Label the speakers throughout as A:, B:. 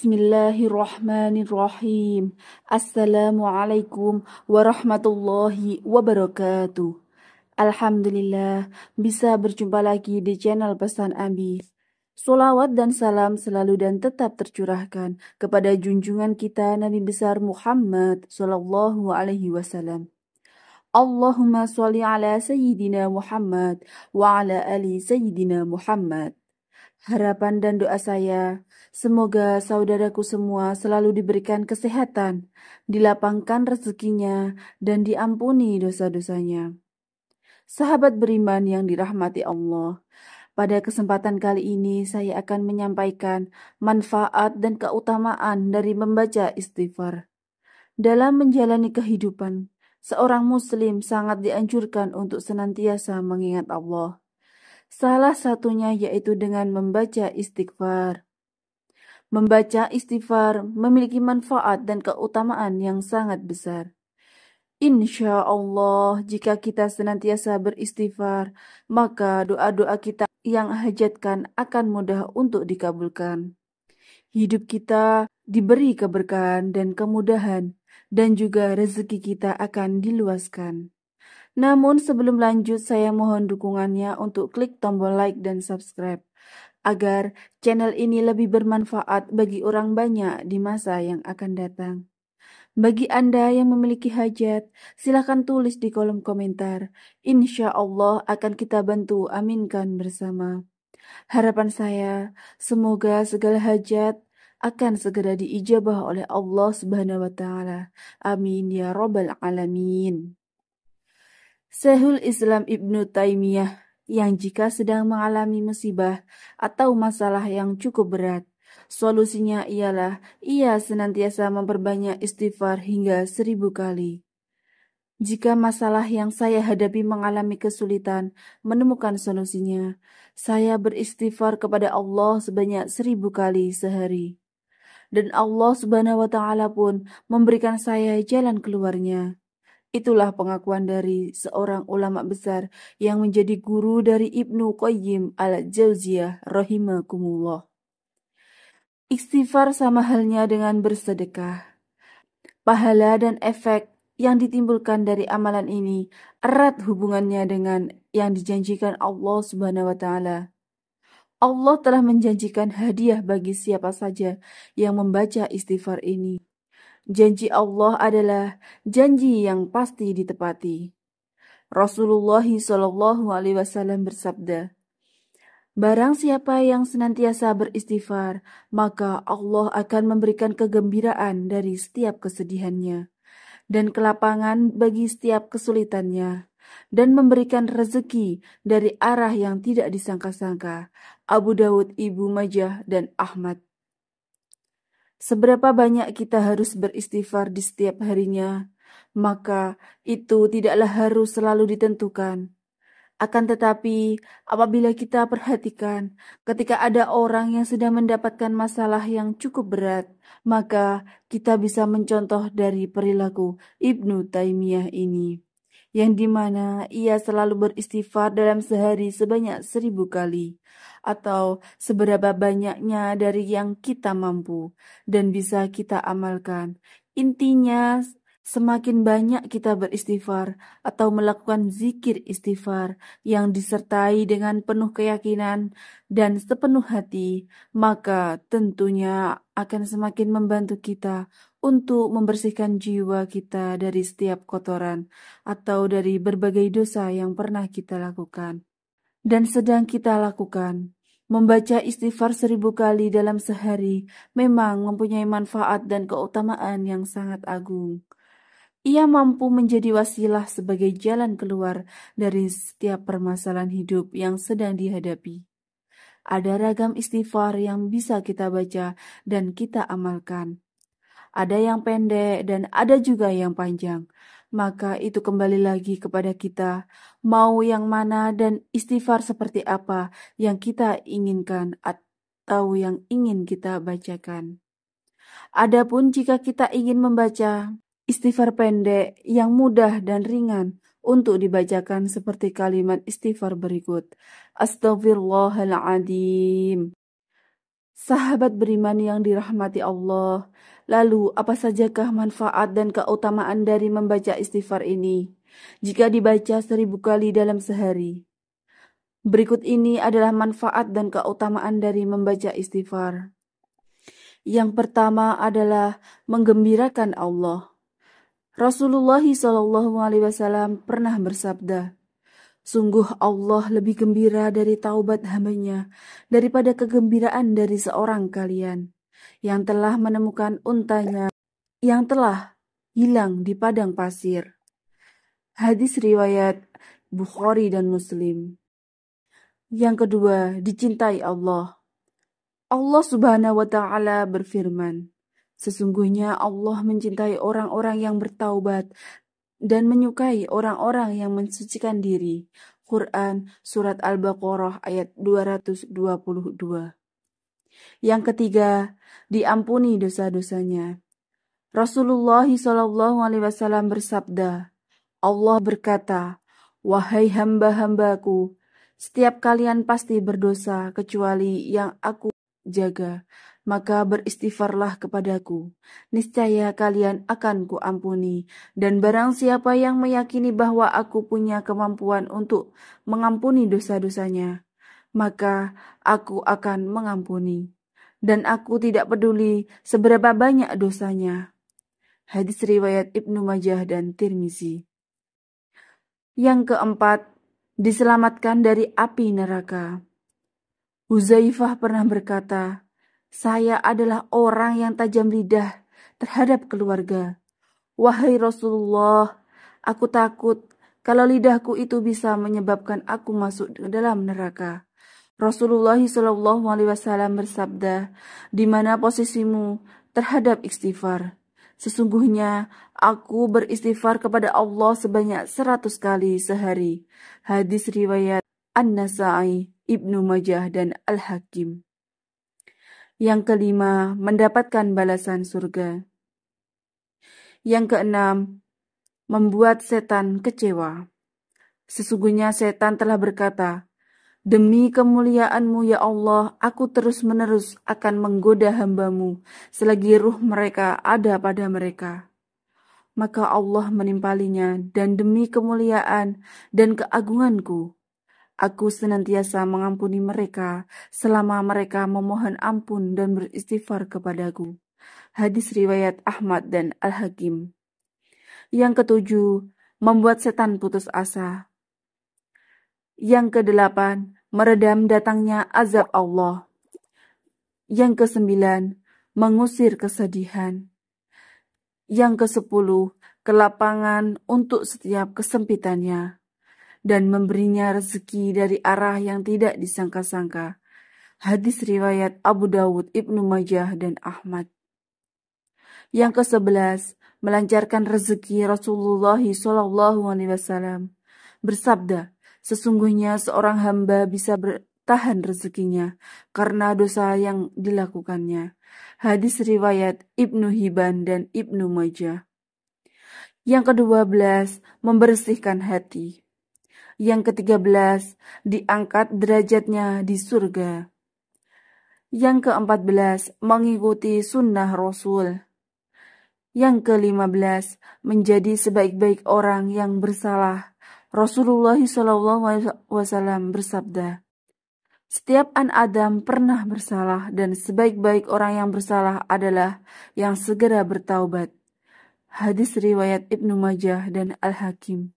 A: Bismillahirrahmanirrahim. Assalamualaikum warahmatullahi wabarakatuh. Alhamdulillah bisa berjumpa lagi di channel Pesan Abi. Sholawat dan salam selalu dan tetap tercurahkan kepada junjungan kita Nabi besar Muhammad Sallallahu Alaihi Wasallam. Allahumma sholli ala Sayyidina Muhammad wa ala ali Sayyidina Muhammad. Harapan dan doa saya, semoga saudaraku semua selalu diberikan kesehatan, dilapangkan rezekinya, dan diampuni dosa-dosanya. Sahabat beriman yang dirahmati Allah, pada kesempatan kali ini saya akan menyampaikan manfaat dan keutamaan dari membaca istighfar. Dalam menjalani kehidupan, seorang muslim sangat dianjurkan untuk senantiasa mengingat Allah. Salah satunya yaitu dengan membaca istighfar. Membaca istighfar memiliki manfaat dan keutamaan yang sangat besar. Insya Allah, jika kita senantiasa beristighfar, maka doa-doa kita yang hajatkan akan mudah untuk dikabulkan. Hidup kita diberi keberkahan dan kemudahan, dan juga rezeki kita akan diluaskan. Namun sebelum lanjut, saya mohon dukungannya untuk klik tombol like dan subscribe, agar channel ini lebih bermanfaat bagi orang banyak di masa yang akan datang. Bagi Anda yang memiliki hajat, silakan tulis di kolom komentar. Insya Allah akan kita bantu aminkan bersama. Harapan saya, semoga segala hajat akan segera diijabah oleh Allah Subhanahu wa Ta'ala. Amin ya Rabbal Alamin. Syekhul Islam Ibnu Taimiyah yang jika sedang mengalami musibah atau masalah yang cukup berat, solusinya ialah ia senantiasa memperbanyak istighfar hingga 1000 kali. Jika masalah yang saya hadapi mengalami kesulitan menemukan solusinya, saya beristighfar kepada Allah sebanyak 1000 kali sehari. Dan Allah Subhanahu wa Ta'ala pun memberikan saya jalan keluarnya. Itulah pengakuan dari seorang ulama besar yang menjadi guru dari Ibnu Qayyim al-Jauziyah rahimakumullah. Istighfar sama halnya dengan bersedekah. Pahala dan efek yang ditimbulkan dari amalan ini erat hubungannya dengan yang dijanjikan Allah Subhanahu wa Ta'ala. Allah telah menjanjikan hadiah bagi siapa saja yang membaca istighfar ini. Janji Allah adalah janji yang pasti ditepati. Rasulullah Shallallahu Alaihi Wasallam bersabda, barang siapa yang senantiasa beristighfar, maka Allah akan memberikan kegembiraan dari setiap kesedihannya dan kelapangan bagi setiap kesulitannya, dan memberikan rezeki dari arah yang tidak disangka-sangka. Abu Dawud, Ibnu Majah, dan Ahmad. Seberapa banyak kita harus beristighfar di setiap harinya, maka itu tidaklah harus selalu ditentukan. Akan tetapi, apabila kita perhatikan, ketika ada orang yang sedang mendapatkan masalah yang cukup berat, maka kita bisa mencontoh dari perilaku Ibnu Taimiyah ini, yang dimana ia selalu beristighfar dalam sehari sebanyak 1000 kali, atau seberapa banyaknya dari yang kita mampu dan bisa kita amalkan. Intinya, semakin banyak kita beristighfar atau melakukan zikir istighfar yang disertai dengan penuh keyakinan dan sepenuh hati, maka tentunya akan semakin membantu kita untuk membersihkan jiwa kita dari setiap kotoran atau dari berbagai dosa yang pernah kita lakukan dan sedang kita lakukan. Membaca istighfar 1000 kali dalam sehari memang mempunyai manfaat dan keutamaan yang sangat agung. Ia mampu menjadi wasilah sebagai jalan keluar dari setiap permasalahan hidup yang sedang dihadapi. Ada ragam istighfar yang bisa kita baca dan kita amalkan. Ada yang pendek dan ada juga yang panjang. Maka itu kembali lagi kepada kita, mau yang mana dan istighfar seperti apa yang kita inginkan atau yang ingin kita bacakan. Adapun jika kita ingin membaca istighfar pendek yang mudah dan ringan untuk dibacakan seperti kalimat istighfar berikut. Astaghfirullahaladzim. Sahabat beriman yang dirahmati Allah, lalu apa sajakah manfaat dan keutamaan dari membaca istighfar ini? Jika dibaca 1000 kali dalam sehari. Berikut ini adalah manfaat dan keutamaan dari membaca istighfar. Yang pertama adalah menggembirakan Allah. Rasulullah SAW pernah bersabda, "Sungguh Allah lebih gembira dari taubat hambanya daripada kegembiraan dari seorang kalian yang telah menemukan untanya yang telah hilang di padang pasir." Hadis riwayat Bukhari dan Muslim. Yang kedua, dicintai Allah. Allah Subhanahu wa Ta'ala berfirman, "Sesungguhnya Allah mencintai orang-orang yang bertaubat dan menyukai orang-orang yang mensucikan diri." Quran Surat Al-Baqarah ayat 222. Yang ketiga, diampuni dosa-dosanya. Rasulullah SAW bersabda, Allah berkata, "Wahai hamba-hambaku, setiap kalian pasti berdosa kecuali yang aku jaga, maka beristighfarlah kepadaku. Niscaya kalian akan kuampuni, dan barang siapa yang meyakini bahwa aku punya kemampuan untuk mengampuni dosa-dosanya, maka aku akan mengampuni. Dan aku tidak peduli seberapa banyak dosanya." Hadis riwayat Ibnu Majah dan Tirmizi. Yang keempat, diselamatkan dari api neraka. Huzaifah pernah berkata, "Saya adalah orang yang tajam lidah terhadap keluarga. Wahai Rasulullah, aku takut kalau lidahku itu bisa menyebabkan aku masuk ke dalam neraka." Rasulullah SAW bersabda, "Di mana posisimu terhadap istighfar? Sesungguhnya aku beristighfar kepada Allah sebanyak 100 kali sehari." Hadis riwayat An-Nasa'i, Ibnu Majah, dan Al-Hakim. Yang kelima, mendapatkan balasan surga. Yang keenam, membuat setan kecewa. Sesungguhnya setan telah berkata, "Demi kemuliaan-Mu ya Allah, aku terus-menerus akan menggoda hamba-Mu selagi ruh mereka ada pada mereka." Maka Allah menimpalinya, "Dan demi kemuliaan dan keagunganku, aku senantiasa mengampuni mereka selama mereka memohon ampun dan beristighfar kepadaku." Hadis riwayat Ahmad dan Al-Hakim. Yang ketujuh, membuat setan putus asa. Yang kedelapan, meredam datangnya azab Allah. Yang kesembilan, mengusir kesedihan. Yang kesepuluh, kelapangan untuk setiap kesempitannya, dan memberinya rezeki dari arah yang tidak disangka-sangka. Hadis riwayat Abu Dawud, Ibnu Majah, dan Ahmad. Yang ke-11, melancarkan rezeki. Rasulullah SAW bersabda, "Sesungguhnya seorang hamba bisa bertahan rezekinya karena dosa yang dilakukannya." Hadis riwayat Ibnu Hibban dan Ibnu Majah. Yang ke-12, membersihkan hati. Yang ke-13, diangkat derajatnya di surga. Yang ke-14, mengikuti sunnah Rasul. Yang ke-15, menjadi sebaik-baik orang yang bersalah. Rasulullah SAW bersabda, "Setiap anak Adam pernah bersalah, dan sebaik-baik orang yang bersalah adalah yang segera bertaubat." Hadis riwayat Ibnu Majah dan Al-Hakim.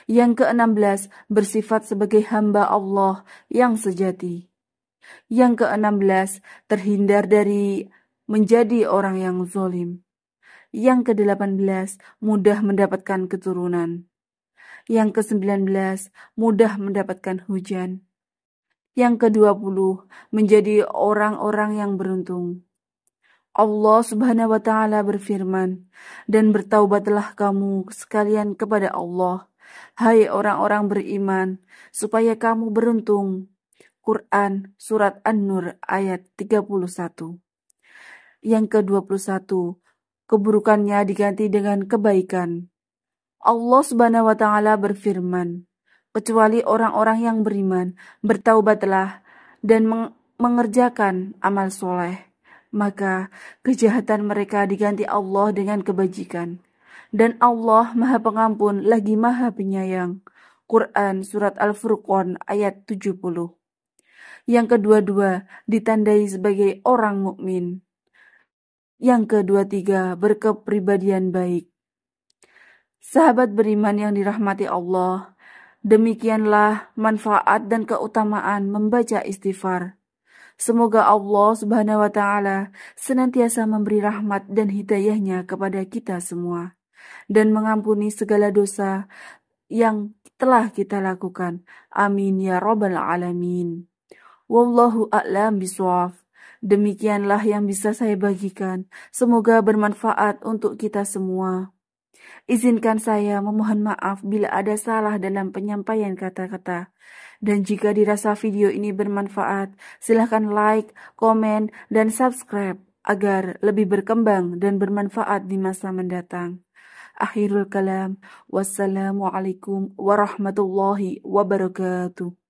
A: Yang ke-16, bersifat sebagai hamba Allah yang sejati. Yang ke-16, terhindar dari menjadi orang yang zalim. Yang ke-18, mudah mendapatkan keturunan. Yang ke-19, mudah mendapatkan hujan. Yang ke-20, menjadi orang-orang yang beruntung. Allah Subhanahu wa Ta'ala berfirman, "Dan bertaubatlah kamu sekalian kepada Allah, hai orang-orang beriman, supaya kamu beruntung." Quran Surat An-Nur ayat 31. Yang ke-21, keburukannya diganti dengan kebaikan. Allah Subhanahu wa Ta'ala berfirman, "Kecuali orang-orang yang beriman, bertaubatlah dan mengerjakan amal soleh, maka kejahatan mereka diganti Allah dengan kebajikan. Dan Allah Maha Pengampun lagi Maha Penyayang. Quran Surat Al-Furqan ayat 70. Yang kedua-dua ditandai sebagai orang mukmin. Yang kedua-tiga berkepribadian baik. Sahabat beriman yang dirahmati Allah, demikianlah manfaat dan keutamaan membaca istighfar. Semoga Allah Subhanahu wa Ta'ala senantiasa memberi rahmat dan hidayahnya kepada kita semua, dan mengampuni segala dosa yang telah kita lakukan. Amin ya Rabbal Alamin. Wallahu a'lam bishawab. Demikianlah yang bisa saya bagikan. Semoga bermanfaat untuk kita semua. Izinkan saya memohon maaf bila ada salah dalam penyampaian kata-kata. Dan jika dirasa video ini bermanfaat, silahkan like, komen, dan subscribe agar lebih berkembang dan bermanfaat di masa mendatang. Akhirul kalam, wassalamualaikum warahmatullahi wabarakatuh.